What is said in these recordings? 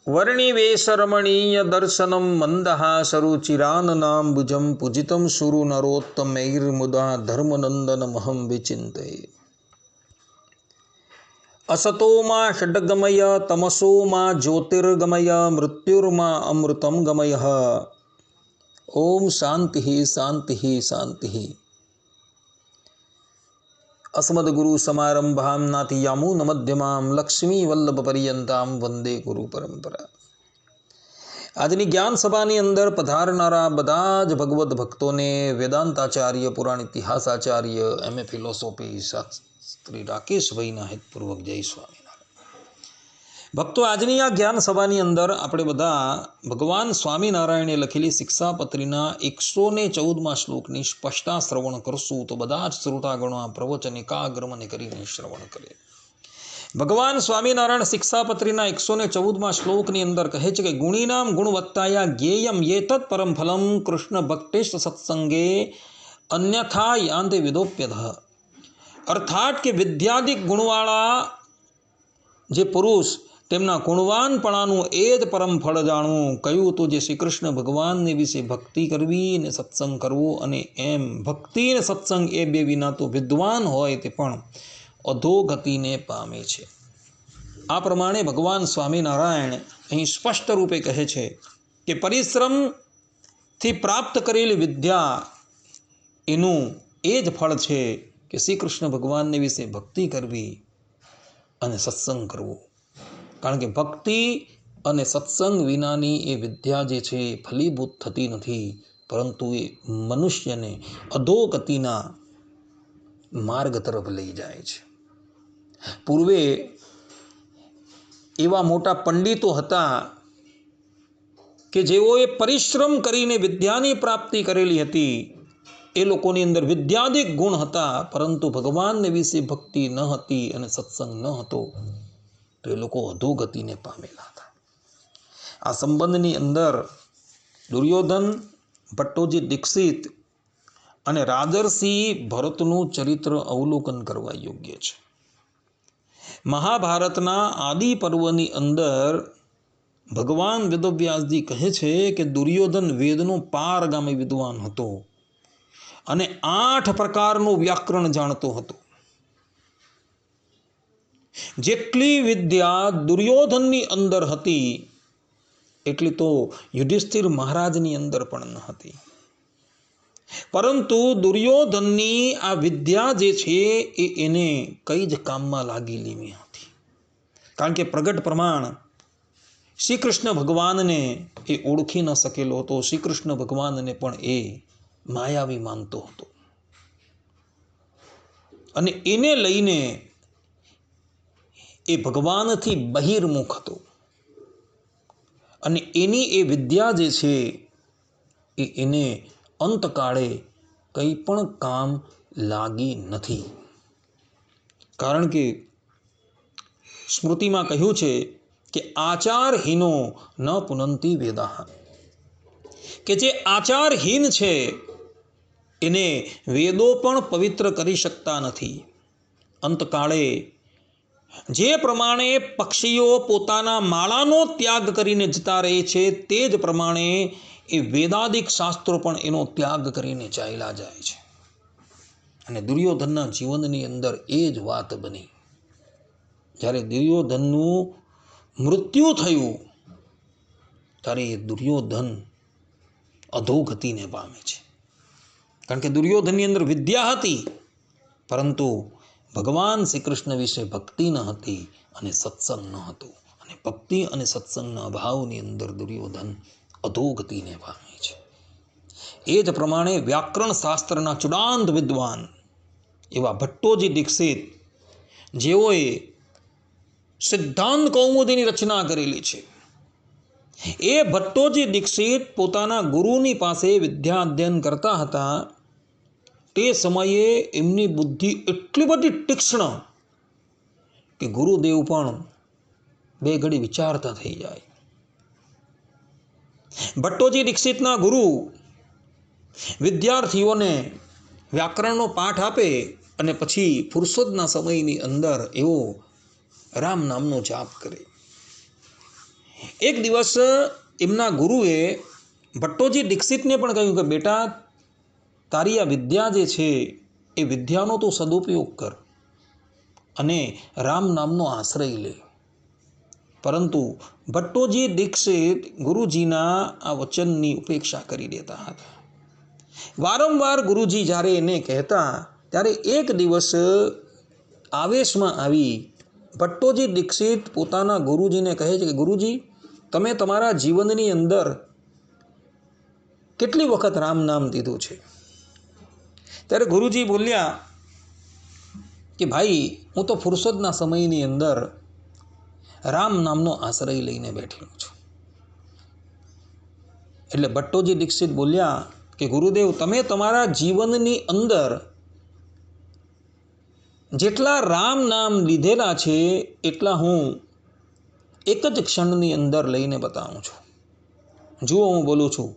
वर्णिवेशरमणीय दर्शनम मंदहासरुचिराननाम्बुजं पूजितं सुरु नरोत्तमैर्मुदा धर्मनंदनमहं विचिन्तये। असतो मा षड्गमय तमसो मा ज्योतिर्गमय मृत्युर्मा अमृतं गमयः। ओम शांति शांति शांति। अस्मद्गुरु समारंभां नाथियामून मध्यमां लक्ष्मी वल्लभ पर्यंतां वंदे गुरु परंपरा। આજની જ્ઞાન સભાની અંદર પધારનારા બધા જ ભગવદ્ ભક્તોને વેદાંતાચાર્ય પુરાણ ઇતિહાસાચાર્ય એમએ ફિલોસોફી શાસ્ત્રી રાકેશભાઈના હેતપૂર્વક જય સ્વામિનારાયણ। ભક્તો, આજની આ જ્ઞાન સભાની અંદર આપણે બધા ભગવાન સ્વામિનારાયણે લખેલી શિક્ષાપત્રીના 114મા શ્લોકની સ્પષ્ટતા શ્રવણ કરશું તો બધા જ શ્રોતાગણો આ પ્રવચન એકાગ્ર મને કરીને શ્રવણ કરે। ભગવાન સ્વામિનારાયણ શિક્ષાપત્રીના 114મા શ્લોકની અંદર કહે છે કે ગુણીનામ ગુણવત્તાયા જ્ઞેયમ યેતત પરમ ફલમ કૃષ્ણ ભક્તેશ સત્સંગે અન્યથા યાંતે વિદોપ્યતઃ। અર્થાત કે વિદ્યાદિક ગુણવાળા જે પુરુષ તેમના ગુણવાનપણાનું એ જ પરમ ફળ જાણવું કહ્યું તો જે શ્રી કૃષ્ણ ભગવાનને વિશે ભક્તિ કરવી અને સત્સંગ કરવો, અને એમ ભક્તિ અને સત્સંગ એ બે વિના તો વિદ્વાન હોય તે પણ અધોગતિને પામે છે। આ પ્રમાણે ભગવાન સ્વામિનારાયણ અહીં સ્પષ્ટ રૂપે કહે છે કે પરિશ્રમથી પ્રાપ્ત કરેલી વિદ્યા એનું એ જ ફળ છે કે શ્રી કૃષ્ણ ભગવાનને વિશે ભક્તિ કરવી અને સત્સંગ કરવો। કારણ કે ભક્તિ અને સત્સંગ વિનાની એ વિદ્યા જે છે એ ફલીભૂત થતી નથી, પરંતુ એ મનુષ્યને અધોગતિના માર્ગ તરફ લઈ જાય છે। પૂર્વે એવા મોટા પંડિતો હતા કે જેઓએ પરિશ્રમ કરીને વિદ્યાની પ્રાપ્તિ કરેલી હતી। એ લોકોની અંદર વિદ્યાદિક ગુણ હતા, પરંતુ ભગવાનને વિશે ભક્તિ ન હતી અને સત્સંગ ન હતો, તો એ લોકો અધોગતિને પામેલા હતા। આ સંબંધની અંદર દુર્યોધન, ભટ્ટોજી દીક્ષિત અને રાજર્ષિ ભરતનું ચરિત્ર અવલોકન કરવા યોગ્ય છે। મહાભારતના આદિ પર્વની અંદર ભગવાન વેદવ્યાસજી કહે છે કે દુર્યોધન વેદનો પારગામી વિદ્વાન હતો અને 8 પ્રકારનું વ્યાકરણ જાણતો હતો। જેટલી વિદ્યા દુર્યોધનની અંદર હતી એટલી તો યુધિષ્ઠિર મહારાજની અંદર પણ ન હતી, પરંતુ દુર્યોધનની આ વિદ્યા જે છે એ એને કઈ જ કામમાં લાગેલી હતી। કારણ કે પ્રગટ પ્રમાણ શ્રી કૃષ્ણ ભગવાનને એ ઓળખી ન શકેલો હતો। શ્રી કૃષ્ણ ભગવાનને પણ એ માયાવી માનતો હતો અને એને લઈને એ ભગવાનથી બહિર્મુખ હતો અને એની એ વિદ્યા જે છે એ એને અંતકાળે કંઈ પણ કામ લાગી નથી। કારણ કે સ્મૃતિમાં કહ્યું છે કે આચારહીનો ન પુનંતી વેદાહ, કે જે આચારહીન છે એને વેદો પણ પવિત્ર કરી શકતા નથી। અંતકાળે જે પ્રમાણે પક્ષીઓ પોતાના માળાનો ત્યાગ કરીને જતા રહે છે, તે જ પ્રમાણે એ વેદાદિક શાસ્ત્રો પણ એનો ત્યાગ કરીને ચાલ્યા જાય છે। અને દુર્યોધનના જીવનની અંદર એ જ વાત બની। જ્યારે દુર્યોધનનું મૃત્યુ થયું ત્યારે એ દુર્યોધન અધોગતિને પામે છે। કારણ કે દુર્યોધનની અંદર વિદ્યા હતી, પરંતુ ભગવાન શ્રી કૃષ્ણ વિશે ભક્તિ ન હતી અને સત્સંગ ન હતો, અને ભક્તિ અને સત્સંગના અભાવની અંદર દુર્યોધન અધોગતિને પામે છે। એ જ પ્રમાણે વ્યાકરણ શાસ્ત્રના ચુડાંત વિદ્વાન એવા ભટ્ટોજી દીક્ષિત, જેઓએ સિદ્ધાંત કૌમુદીની રચના કરેલી છે, એ ભટ્ટોજી દીક્ષિત પોતાના ગુરુની પાસે વિદ્યા અધ્યયન કરતા હતા। તે સમયે એમની બુદ્ધિ એટલી બધી તીક્ષ્ણ કે ગુરુદેવ પણ બે ઘડી વિચારતા થઈ જાય। ભટ્ટોજી દીક્ષિતના ગુરુ વિદ્યાર્થીઓને વ્યાકરણનો પાઠ આપે અને પછી ફુરસદના સમયની અંદર એવો રામ નામનો જાપ કરે। એક દિવસ એમના ગુરુએ ભટ્ટોજી દીક્ષિતને પણ કહ્યું કે બેટા, તારી આ વિદ્યા જે છે એ વિદ્યાનો તું સદુપયોગ કર અને રામ નામનો આશ્રય લે. પરંતુ ભટ્ટોજી દીક્ષિત ગુરુજીના આ વચનની ઉપેક્ષા કરી દેતા હતા. વારંવાર ગુરુજી જ્યારે એને કહેતા ત્યારે એક દિવસ આવેશમાં આવી ભટ્ટોજી દીક્ષિત પોતાના ગુરુજીને કહે છે કે ગુરુજી, તમે તમારા જીવનની અંદર કેટલી વખત રામ નામ લીધું છે? ત્યારે ગુરુજી બોલ્યા કે ભાઈ, હું તો ફુરસદના સમયની અંદર રામ નામનો આશ્રય લઈને બેઠેલો છું. એટલે ભટ્ટોજી દીક્ષિત બોલ્યા કે ગુરુદેવ, તમે તમારા જીવનની અંદર જેટલા રામ નામ લીધેલા છે એટલા હું એક જ ક્ષણની અંદર લઈને બતાવું છું. જુઓ, હું બોલું છું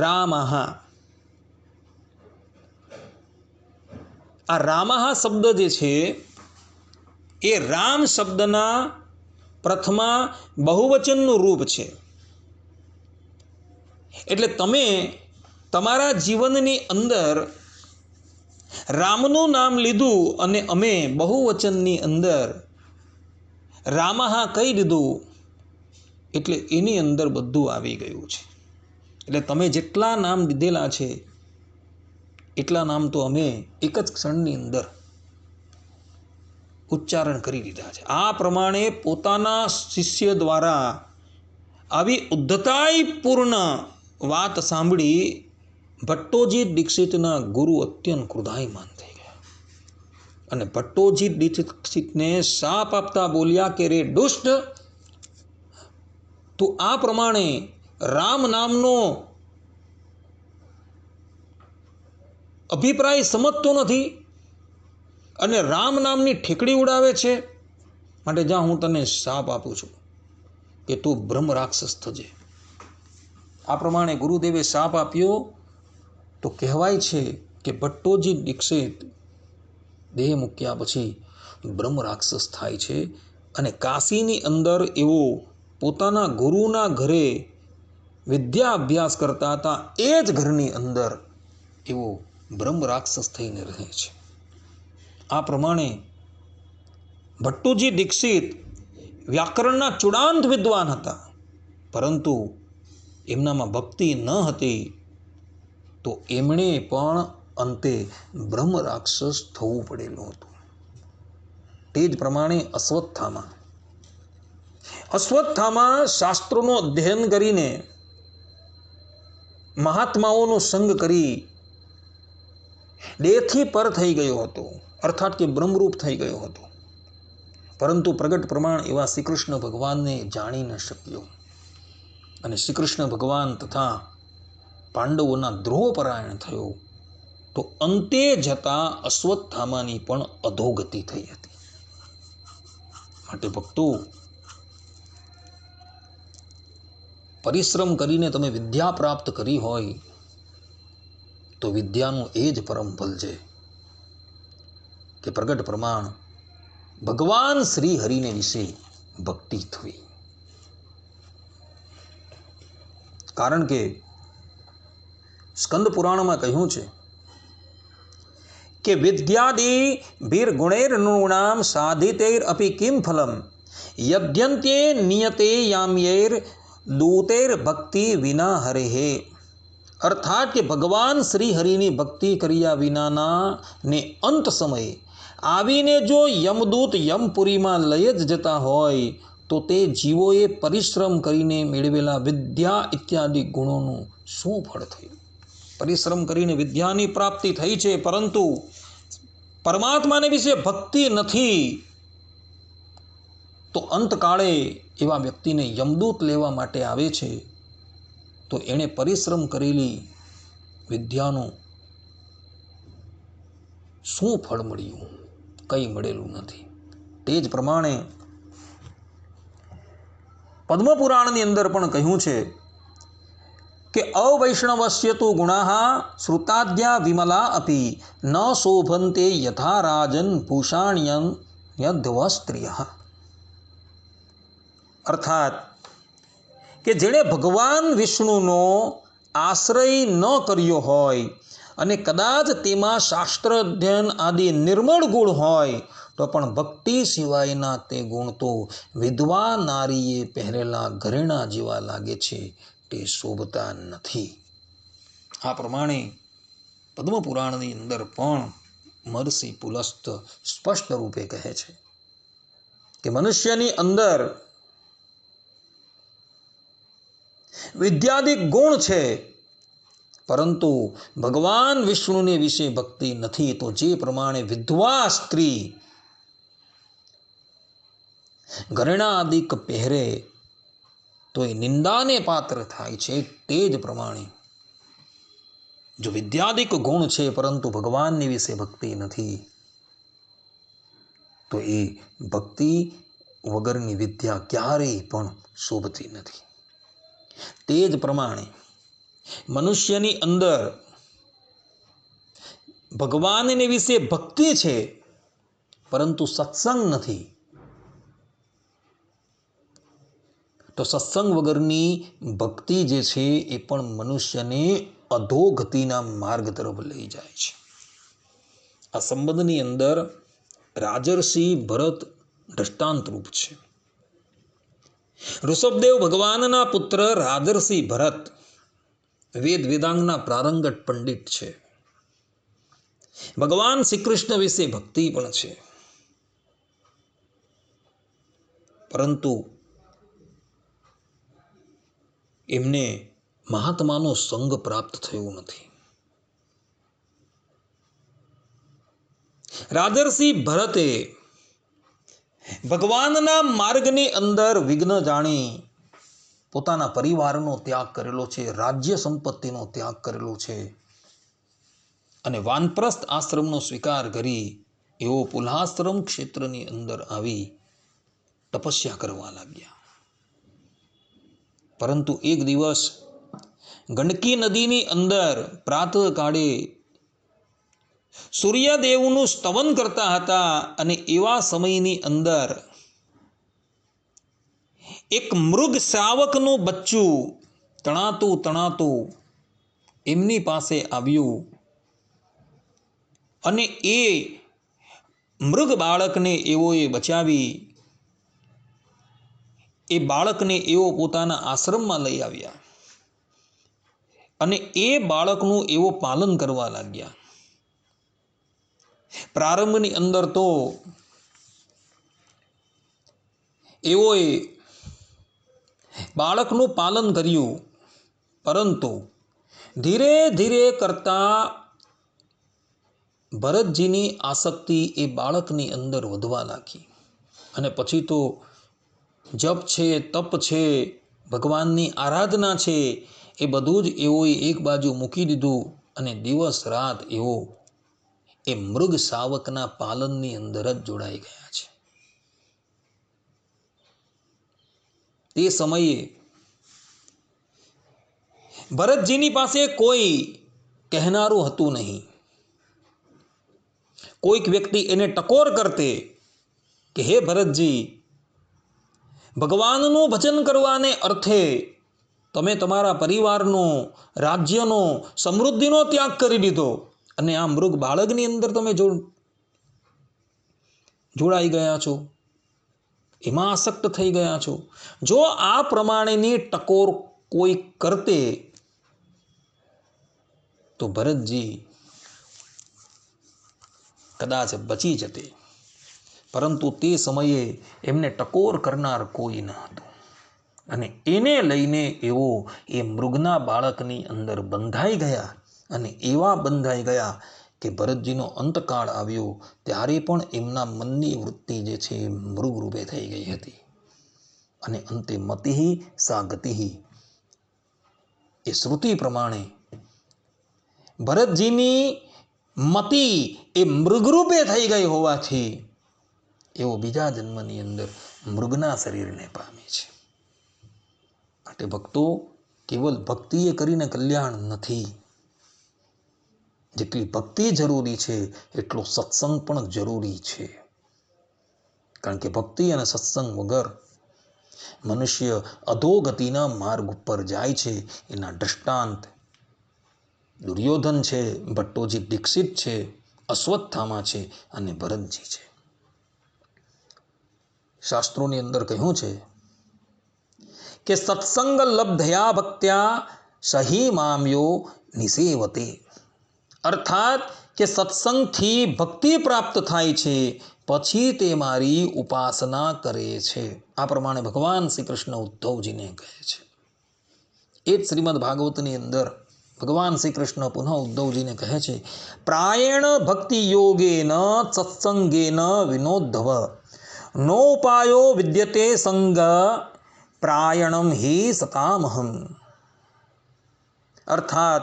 રામઃ. આ રામઃ શબ્દ જે છે એ રામ શબ્દના પ્રથમા બહુવચનનું રૂપ છે. એટલે તમે તમારા જીવનની અંદર રામનું નામ લીધું અને અમે બહુવચનની અંદર રામઃ કહી દીધું, એટલે એની અંદર બધું આવી ગયું છે. એટલે તમે જેટલા નામ લીધેલા છે એટલા નામ તો અમે એક જ ક્ષણની અંદર ઉચ્ચારણ કરી દીધા છે. આ પ્રમાણે પોતાના શિષ્ય દ્વારા આવી ઉદ્ધતાઈપૂર્ણ વાત સાંભળી ભટ્ટોજી દીક્ષિતના ગુરુ અત્યંત ક્રોધાયમાન થઈ ગયા અને ભટ્ટોજી દીક્ષિતને શાપ આપતા બોલ્યા કે રે દુષ્ટ, તું આ પ્રમાણે રામ નામનો અભિપ્રાય સમજતો નથી અને રામ નામની ઠેકડી ઉડાવે છે. માટે જા, હું તને શાપ આપું છું કે તું બ્રહ્મ રાક્ષસ થજે. આ પ્રમાણે ગુરુદેવે શાપ આપ્યો. તો કહેવાય છે કે ભટ્ટોજી દીક્ષિત દેહ મૂક્યા પછી બ્રહ્મ રાક્ષસ થાય છે અને કાશીની અંદર એવો પોતાના ગુરુના ઘરે વિદ્યા અભ્યાસ કરતા હતા, એ જ ઘરની અંદર એવો બ્રહ્મ રાક્ષસ થઈને રહે છે. આ પ્રમાણે ભટ્ટોજી દીક્ષિત વ્યાકરણના ચૂડાંત વિદ્વાન હતા, પરંતુ એમનામાં ભક્તિ ન હતી, તો એમણે પણ અંતે બ્રહ્મ રાક્ષસ થવું પડેલું હતું. તે જ પ્રમાણે અશ્વત્થામા શાસ્ત્રોનું અધ્યયન કરીને મહાત્માઓનો સંગ કરી દેહથી પર થઈ ગયો હતો, અર્થાત કે બ્રહ્મરૂપ થઈ ગયો હતો. પરંતુ પ્રગટ પ્રમાણ એવા શ્રી કૃષ્ણ ભગવાનને જાણી ન શક્યો અને શ્રી કૃષ્ણ ભગવાન તથા પાંડવોના દ્રોહપરાયણ થયો. તો અંતે જતા અશ્વત્થામાની પણ અધોગતિ થઈ હતી. માટે ભક્તો, પરિશ્રમ કરીને તમે વિદ્યા પ્રાપ્ત કરી હોય તો વિદ્યાનું એ જ પરમ ફલ છે કે પ્રગટ પ્રમાણ ભગવાન શ્રી હરિને વિશે ભક્તિ થવી. કારણ કે સ્કંદ પુરાણમાં કહ્યું છે કે વિદ્યાદિ ભીર ગુણેર નૃણામ સાધિતેર અપી કિમ ફલમ યદ્યંતે નિયતે યામ્યેર દૂતેર ભક્તિ વિના હરેહે. અર્થાત કે ભગવાન શ્રી હરિની ભક્તિ કર્યા વિનાના ને અંત સમયે આવીને જો યમદૂત યમપુરીમાં લઈ જ જતા હોય તો તે જીવોએ પરિશ્રમ કરીને મેળવેલા વિદ્યા ઇત્યાદિ ગુણોનું શું ફળ થયું? પરિશ્રમ કરીને વિદ્યાની પ્રાપ્તિ થઈ છે, પરંતુ પરમાત્માને વિશે ભક્તિ નથી, તો અંતકાળે એવા વ્યક્તિને યમદૂત લેવા માટે આવે છે, તો એણે પરિશ્રમ કરેલી વિદ્યાનું શું ફળ મળ્યું? કંઈ મળેલું નથી. તે જ પ્રમાણે પદ્મપુરાણની અંદર પણ કહ્યું છે કે અવૈષ્ણવસ્ય તુ ગુણાઃ શ્રુતાદ્યા વિમલા અપી ન શોભન્તે યથા રાજન ભૂષાણ્યં યદ્ધવ સ્ત્રિયઃ. અર્થાત કે જેણે ભગવાન વિષ્ણુનો આશ્રય ન કર્યો હોય અને કદાચ તેમાં શાસ્ત્ર અધ્યયન આદિ નિર્મળ ગુણ હોય તો પણ ભક્તિ સિવાયના તે ગુણ તો વિધવા નારીએ પહેરેલા ઘરેણા જેવા લાગે છે, તે શોભતા નથી. આ પ્રમાણે પદ્મપુરાણની અંદર પણ મહર્ષિ પુલસ્ત સ્પષ્ટ રૂપે કહે છે કે મનુષ્યની અંદર વિદ્યાદિક ગુણ છે, પરંતુ ભગવાન વિષ્ણુને વિશે ભક્તિ નથી. તો જે પ્રમાણે વિધવા સ્ત્રી ઘરેણા આદિક પહેરે તો એ નિંદાને પાત્ર થાય છે, તે જ પ્રમાણે જો વિદ્યાદિક ગુણ છે પરંતુ ભગવાનની વિશે ભક્તિ નથી, તો એ ભક્તિ વગરની વિદ્યા ક્યારેય પણ શોભતી નથી. તે જ પ્રમાણે મનુષ્યની અંદર ભગવાનને વિશે ભક્તિ છે પરંતુ સત્સંગ નથી, તો સત્સંગ વગરની ભક્તિ જે છે એ પણ મનુષ્યને અધોગતિના માર્ગ તરફ લઈ જાય છે. આ સંબંધની અંદર રાજર્ષિ ભરત દ્રષ્ટાંતરૂપ છે. ઋષભદેવ ભગવાનના પુત્ર રાજર્ષિ ભરત વેદાંગના પ્રારંગત પંડિત છે. ભગવાન શ્રી કૃષ્ણ વિશે ભક્તિ પણ છે, પરંતુ એમને મહાત્માનો સંગ પ્રાપ્ત થયો નથી. રાજર્ષિ ભરતે ભગવાનના માર્ગની અંદર વિઘ્ન જાણી પોતાના પરિવારનો ત્યાગ કરેલો છે, રાજ્ય સંપત્તિનો ત્યાગ કરેલો છે અને વાનપ્રસ્થ આશ્રમનો સ્વીકાર કરી એવો પુલાશ્રમ ક્ષેત્રની અંદર આવી તપસ્યા કરવા લાગ્યા. પરંતુ એક દિવસ ગંડકી નદીની અંદર પ્રાતઃકાળે સૂર્યદેવનું સ્તવન કરતા હતા અને એવા સમયની અંદર એક મૃગ શ્રાવકનું બચ્ચું તણાતું એમની પાસે આવ્યું અને એ મૃગ બાળકને એઓએ બચાવી એ બાળકને એઓ પોતાના આશ્રમમાં લઈ આવ્યા અને એ બાળકનું એવો પાલન કરવા લાગ્યા. પ્રારંભની અંદર તો એઓએ બાળકનું પાલન કર્યું, પરંતુ ધીરે ધીરે કરતા ભરતજીની આસક્તિ એ બાળકની અંદર વધવા લાગી અને પછી તો જપ છે, તપ છે, ભગવાનની આરાધના છે, એ બધું જ એઓએ એક બાજુ મૂકી દીધું અને દિવસ રાત એઓ એ મૃગ શાવકના પાલનની અંદર જ જોડાઈ ગયા છે. તે સમયે ભરતજીની પાસે કોઈ કહેનારું હતું નહીં. કોઈક વ્યક્તિ એને ટકોર કરતે કે હે ભરતજી, ભગવાનનું ભજન કરવાને અર્થે તમે તમારા પરિવારનો, રાજ્યનો, સમૃદ્ધિનો ત્યાગ કરી દીધો અને આ મૃગ બાળકની અંદર તમે જોડાઈ ગયા છો, એમાં આસક્ત થઈ ગયા છો. જો આ પ્રમાણેની ટકોર કોઈ કરતે તો ભરતજી કદાચ બચી જતે, પરંતુ તે સમયે એમને ટકોર કરનાર કોઈ ન હતું અને એને લઈને એવો એ મૃગના બાળકની અંદર બંધાઈ ગયા અને એવા બંધાઈ ગયા કે ભરતજીનો અંતકાળ આવ્યો ત્યારે પણ એમના મનની વૃત્તિ જે છે એ મૃગરૂપે થઈ ગઈ હતી અને અંતે મતિઃ સા ગતિઃ એ શ્રુતિ પ્રમાણે ભરતજીની મતિ એ મૃગરૂપે થઈ ગઈ હોવાથી એવો બીજા જન્મની અંદર મૃગના શરીરને પામે છે. માટે ભક્તો, કેવલ ભક્તિ એ કરીને કલ્યાણ નથી. જેટલી ભક્તિ જરૂરી છે એટલો સત્સંગ પણ જરૂરી છે. કારણ કે ભક્તિ અને સત્સંગ વગર મનુષ્ય અધોગતિના માર્ગ ઉપર જાય છે એના દ્રષ્ટાંત દુર્યોધન છે, ભટ્ટોજી દીક્ષિત છે, અશ્વત્થામા છે અને ભરતજી છે. શાસ્ત્રોની અંદર કહ્યું છે કે સત્સંગ લબ્ધયા ભક્ત્યા સહી મામ્યો નિસેવતે, અર્થાત કે સત્સંગથી ભક્તિ પ્રાપ્ત થાય છે, પછી તે મારી ઉપાસના કરે છે. આ પ્રમાણે ભગવાન શ્રી કૃષ્ણ ઉદ્ધવજીને કહે છે. એ જ શ્રીમદ ભાગવતની અંદર ભગવાન શ્રી કૃષ્ણ પુનઃ ઉદ્ધવજીને કહે છે, પ્રાયેણ ભક્તિ યોગેન સત્સંગેન વિનોદ્ધવ નોપાયો વિદ્યતે સંગ પ્રાયણમ હિ સતામહમ. અર્થાત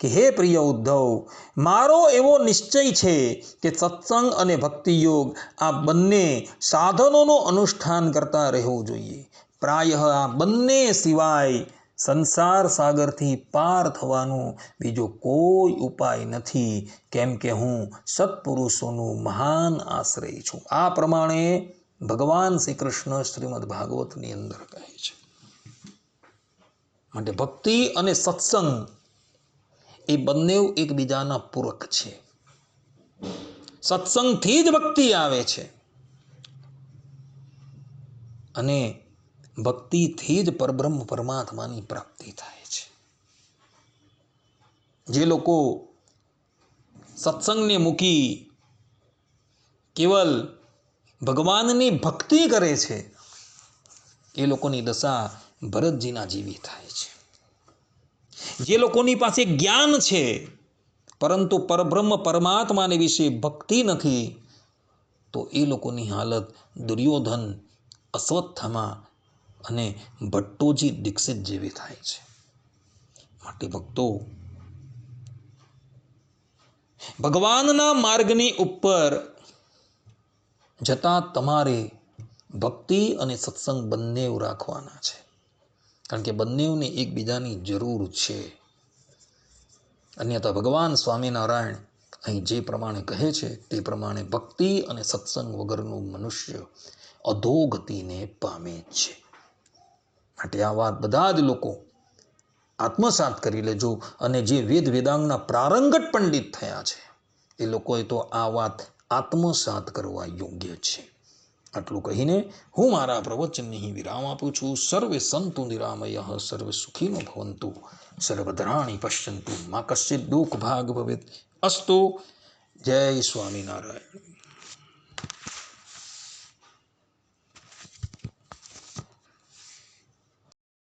કે હે પ્રિય ઉદ્ધવ, મારો એવો નિશ્ચય છે કે સત્સંગ અને ભક્તિ યોગ આ બંને સાધનોનું અનુષ્ઠાન કરતા રહેવું જોઈએ. પ્રાય આ બંને સિવાય સંસાર સાગરથી પાર થવાનો બીજો કોઈ ઉપાય નથી, કેમ કે હું સત્પુરુષોનું મહાન આશ્રય છું. આ પ્રમાણે ભગવાન શ્રી કૃષ્ણ શ્રીમદ ભાગવતની અંદર કહે છે. માટે ભક્તિ અને સત્સંગ એ બંને એકબીજાના પૂરક છે. સત્સંગથી જ ભક્તિ આવે છે અને ભક્તિથી જ પરબ્રહ્મ પરમાત્માની પ્રાપ્તિ થાય છે. જે લોકો સત્સંગને મૂકી કેવલ ભગવાનની ભક્તિ કરે છે એ લોકોની દશા ભરતજીના જેવી થાય છે. જે લોકોની પાસે જ્ઞાન છે પરંતુ પરબ્રહ્મ પરમાત્માને વિશે ભક્તિ નથી, તો એ લોકોની હાલત દુર્યોધન, અશ્વત્થામા અને ભટ્ટોજી દીક્ષિત જેવી થાય છે. માટે ભક્તો, ભગવાનના માર્ગની ઉપર જતાં તમારે ભક્તિ અને સત્સંગ બંને રાખવાના છે, કારણ કે બંનેને એકબીજાની જરૂર છે. અન્યથા ભગવાન સ્વામિનારાયણ અહીં જે પ્રમાણે કહે છે તે પ્રમાણે ભક્તિ અને સત્સંગ વગરનું મનુષ્ય અધોગતિને પામે છે. માટે આ વાત બધા જ લોકો આત્મસાત કરી લેજો. અને જે વેદ વેદાંગના પ્રારંગત પંડિત થયા છે એ લોકોએ તો આ વાત આત્મસાત કરવા યોગ્ય છે. આટલું કહીને હું મારા પ્રવચનને અહીં વિરામ આપું છું. સર્વે સંતુ નિરામયઃ, સર્વે સુખીનો ભવંતુ, સર્વદ્રાણી પશ્યંતુ, મા કશ્ચિત દુઃખ ભાગ ભવેત. અસ્તુ. જય સ્વામિનારાયણ.